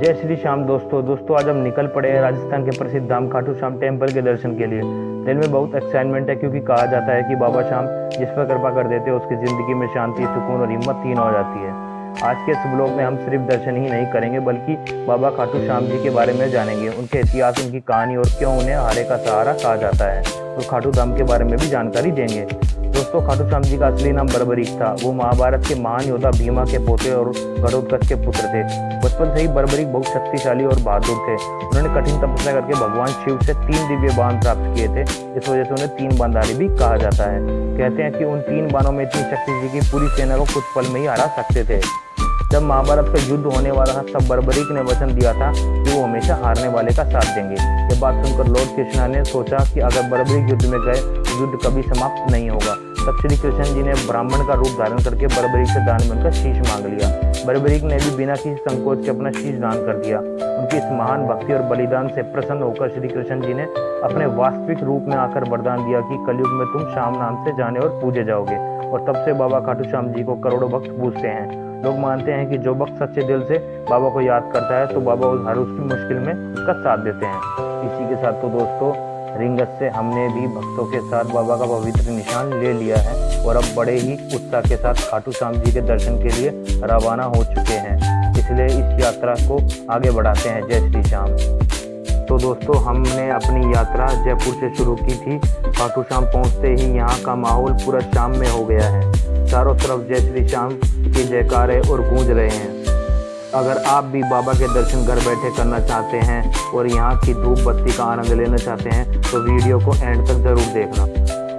जय श्री श्याम दोस्तों आज हम निकल पड़े हैं राजस्थान के प्रसिद्ध धाम खाटू श्याम टेम्पल के दर्शन के लिए। दिल में बहुत एक्साइटमेंट है क्योंकि कहा जाता है कि बाबा श्याम जिस पर कृपा कर देते हैं उसकी जिंदगी में शांति, सुकून और हिम्मत तीन हो जाती है। आज के इस ब्लॉग में हम सिर्फ दर्शन ही नहीं करेंगे बल्कि बाबा खाटू श्याम जी के बारे में जानेंगे, उनके इतिहास, उनकी कहानी और क्यों उन्हें हारे का सहारा कहा जाता है, और खाटू धाम के बारे में भी जानकारी देंगे। दोस्तों, खाटू श्याम जी का असली नाम बर्बरीक था। वो महाभारत के महान योद्धा भीमा के पोते और घटोत्कच के पुत्र थे। बचपन से ही बर्बरीक बहुत शक्तिशाली और बहादुर थे। उन्होंने कठिन तपस्या करके भगवान शिव से 3 दिव्य बाण प्राप्त किए थे। इस वजह से उन्हें 3 बाणधारी भी कहा जाता है। कहते हैं कि उन 3 बाणों में इतनी शक्ति थी कि पूरी सेना को कुछ पल में ही हरा सकते थे। जब महाभारत का युद्ध होने वाला था तब बर्बरीक ने वचन दिया था कि वो हमेशा हारने वाले का साथ देंगे। ये बात सुनकर लॉर्ड कृष्णा ने सोचा कि अगर बर्बरीक युद्ध में गए तो युद्ध कभी समाप्त नहीं होगा। तब श्री कृष्ण जी ने ब्राह्मण का रूप धारण करके बर्बरीक से दान बनकर शीश मांग लिया। बर्बरीक ने भी बिना किसी संकोच के अपना शीश दान कर दिया। उनकी इस महान भक्ति और बलिदान से प्रसन्न होकर श्री कृष्ण जी ने अपने वास्तविक रूप में आकर वरदान दिया कि कलयुग में तुम श्याम नाम से जाने और पूजे जाओगे। और तब से बाबा खाटू श्याम जी को करोड़ों भक्त पूजते हैं। लोग मानते हैं कि जो भक्त सच्चे दिल से बाबा को याद करता है तो बाबा हर उसकी मुश्किल में उसका साथ देते हैं। इसी के साथ तो दोस्तों, रिंगत से हमने भी भक्तों के साथ बाबा का पवित्र निशान ले लिया है और अब बड़े ही उत्साह के साथ खाटू श्याम जी के दर्शन के लिए रवाना हो चुके हैं। इसलिए इस यात्रा को आगे बढ़ाते हैं। जय श्री श्याम। तो दोस्तों, हमने अपनी यात्रा जयपुर से शुरू की थी। खाटू श्याम पहुंचते ही यहाँ का माहौल पूरा शाम में हो गया है। चारों तरफ जय श्री श्याम के जयकारे और गूंज रहे हैं। अगर आप भी बाबा के दर्शन घर बैठे करना चाहते हैं और यहाँ की धूप बत्ती का आनंद लेना चाहते हैं तो वीडियो को एंड तक जरूर देखना।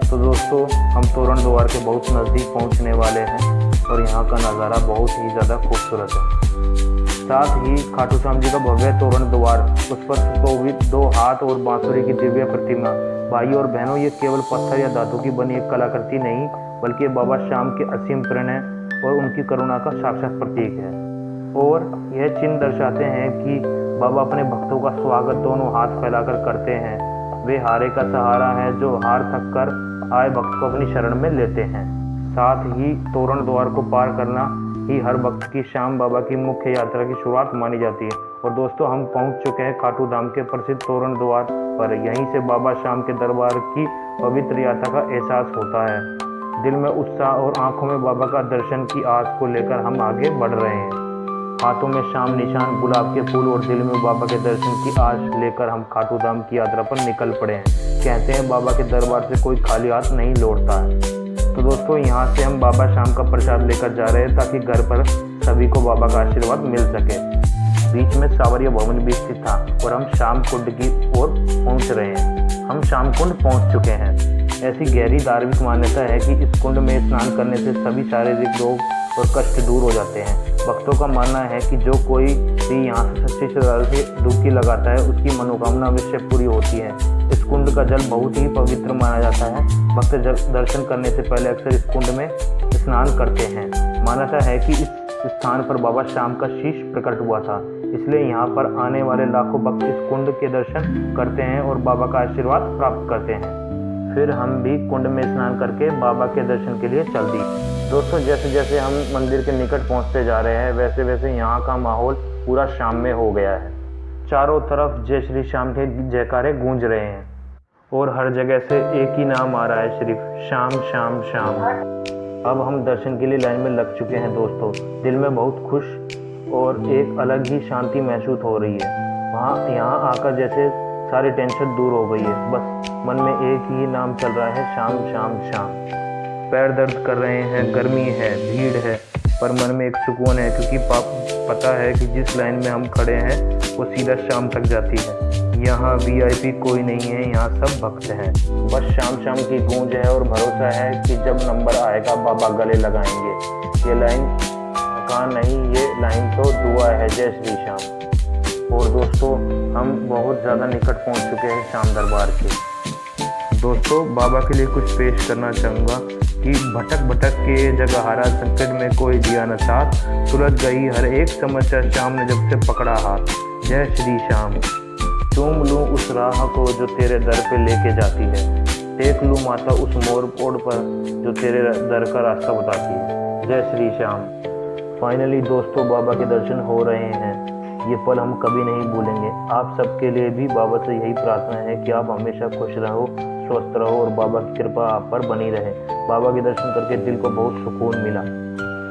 तो दोस्तों, हम तोरण द्वार के बहुत नज़दीक पहुँचने वाले हैं और यहाँ का नज़ारा बहुत ही ज़्यादा खूबसूरत है। साथ ही खाटू श्याम जी का भव्य तोरण द्वार, उस पर सुशोभित 2 हाथ और बांसुरी की दिव्य प्रतिमा। भाई और बहनों, ये केवल पत्थर या धातु की बनी एक कलाकृति नहीं बल्कि बाबा श्याम के असीम प्रेरणा और उनकी करुणा का साक्षात प्रतीक है। और यह चिन्ह दर्शाते हैं कि बाबा अपने भक्तों का स्वागत दोनों हाथ फैलाकर करते हैं। वे हारे का सहारा है जो हार थक कर आए भक्त को अपनी शरण में लेते हैं। साथ ही तोरण द्वार को पार करना ही हर भक्त की श्याम बाबा की मुख्य यात्रा की शुरुआत मानी जाती है। और दोस्तों, हम पहुंच चुके हैं खाटू धाम के प्रसिद्ध तोरण द्वार पर। यहीं से बाबा श्याम के दरबार की पवित्र यात्रा का एहसास होता है। दिल में उत्साह और आंखों में बाबा का दर्शन की आस को लेकर हम आगे बढ़ रहे हैं। हाथों में श्याम निशान, गुलाब के फूल और दिल में बाबा के दर्शन की आस लेकर हम खाटू धाम की यात्रा पर निकल पड़े हैं। कहते हैं बाबा के दरबार से कोई खाली हाथ नहीं लौटता है। तो दोस्तों, यहाँ से हम बाबा श्याम का प्रसाद लेकर जा रहे हैं ताकि घर पर सभी को बाबा का आशीर्वाद मिल सके। बीच में सावरिया भवन भी स्थित था और हम श्याम कुंड की ओर पहुँच रहे हैं। हम श्याम कुंड पहुँच चुके हैं। ऐसी गहरी धार्मिक मान्यता है कि इस कुंड में स्नान करने से सभी शारीरिक रोग और कष्ट दूर हो जाते हैं। भक्तों का मानना है कि जो कोई भी यहाँ से सच्ची श्रद्धा से डुबकी लगाता है उसकी मनोकामना अवश्य पूरी होती है। इस कुंड का जल बहुत ही पवित्र माना जाता है। भक्त दर्शन करने से पहले अक्सर इस कुंड में स्नान करते हैं। मान्यता है कि इस स्थान पर बाबा श्याम का शीश प्रकट हुआ था, इसलिए यहाँ पर आने वाले लाखों भक्त इस कुंड के दर्शन करते हैं और बाबा का आशीर्वाद प्राप्त करते हैं। फिर हम भी कुंड में स्नान करके बाबा के दर्शन के लिए चल दिए। दोस्तों, जैसे जैसे हम मंदिर के निकट पहुंचते जा रहे हैं वैसे वैसे यहाँ का माहौल पूरा शाम में हो गया है। चारों तरफ जय श्री श्याम के जयकारे गूंज रहे हैं और हर जगह से एक ही नाम आ रहा है, सिर्फ श्याम श्याम श्याम। अब हम दर्शन के लिए लाइन में लग चुके हैं। दोस्तों, दिल में बहुत खुश और एक अलग ही शांति महसूस हो रही है। यहाँ आकर जैसे सारी टेंशन दूर हो गई है। बस मन में एक ही नाम चल रहा है, श्याम श्याम श्याम। पैर दर्द कर रहे हैं, गर्मी है, भीड़ है, पर मन में एक सुकून है क्योंकि पता है कि जिस लाइन में हम खड़े हैं वो सीधा शाम तक जाती है। यहाँ वीआईपी कोई नहीं है, यहाँ सब भक्त हैं। बस शाम शाम की गूंज है और भरोसा है कि जब नंबर आएगा बाबा गले लगाएंगे। ये लाइन थकान नहीं, ये लाइन तो दुआ है। जय श्री श्याम। और दोस्तों, हम बहुत ज़्यादा निकट पहुंच चुके हैं श्याम दरबार के। दोस्तों, बाबा के लिए कुछ पेश करना चाहूँगा कि भटक भटक के जगह हारा, संकट में कोई दिया न साथ, सुलझ गई हर एक समस्या श्याम ने जब से पकड़ा हाथ। जय श्री श्याम। चूम लूँ उस राह को जो तेरे दर पे लेके जाती है, टेक लूँ माथा उस मोड़ पोड़ पर जो तेरे दर का रास्ता बताती है। जय श्री श्याम। फाइनली दोस्तों, बाबा के दर्शन हो रहे हैं। ये पल हम कभी नहीं भूलेंगे। आप सबके लिए भी बाबा से यही प्रार्थना है कि आप हमेशा खुश रहो, स्वस्थ रहो और बाबा की कृपा आप पर बनी रहे। बाबा के दर्शन करके दिल को बहुत सुकून मिला।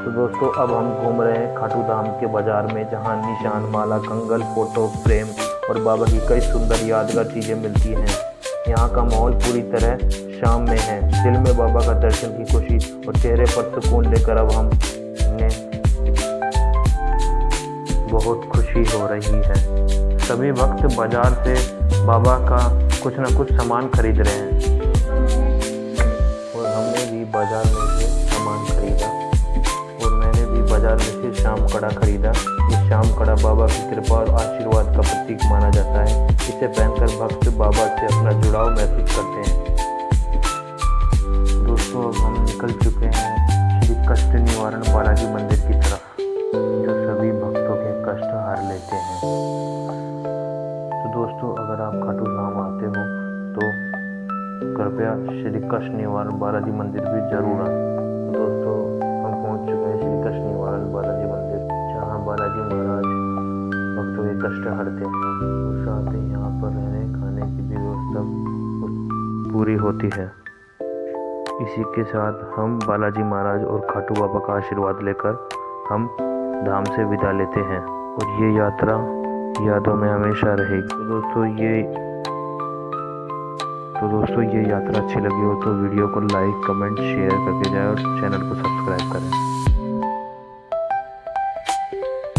तो दोस्तों अब हम घूम रहे हैं खाटू धाम के बाजार में, जहाँ निशान, माला, कंगन, फोटो फ्रेम और बाबा की कई सुंदर यादगार चीजें मिलती हैं। यहाँ का माहौल पूरी तरह शाम में है। दिल में बाबा का दर्शन की खुशी और चेहरे पर सुकून लेकर अब हमने बहुत खुशी हो रही है। सभी भक्त बाजार से बाबा का कुछ न कुछ सामान खरीद रहे हैं और हमने भी बाजार में से सामान खरीदा और मैंने भी बाजार में से शाम कड़ा खरीदा। ये शाम कड़ा बाबा की कृपा और आशीर्वाद का प्रतीक माना जाता है। इसे पहनकर भक्त बाबा से अपना जुड़ाव महसूस करते हैं। दोस्तों अब हम निकल चुके हैं श्री कष्ट निवारण बालाजी मंदिर की तरफ, जो सभी भक्तों के कष्ट हार लेते हैं। तो दोस्तों अगर आप खाटू धाम आते हो तो कृपया श्री कष्ट निवारण बालाजी मंदिर भी जरूर आए। दोस्तों हम पहुंच चुके हैं श्री कष्ट निवारण बालाजी मंदिर, जहां बालाजी महाराज भक्तों के कष्ट हरते हैं। उस साथ ही यहाँ पर रहने खाने की भी व्यवस्था पूरी होती है। इसी के साथ हम बालाजी महाराज और खाटू बाबा का आशीर्वाद लेकर हम धाम से विदा लेते हैं और ये यात्रा यादों में हमेशा रहेगी। तो दोस्तों ये यात्रा अच्छी लगी हो तो वीडियो को लाइक, कमेंट, शेयर करके जाए और चैनल को सब्सक्राइब करें।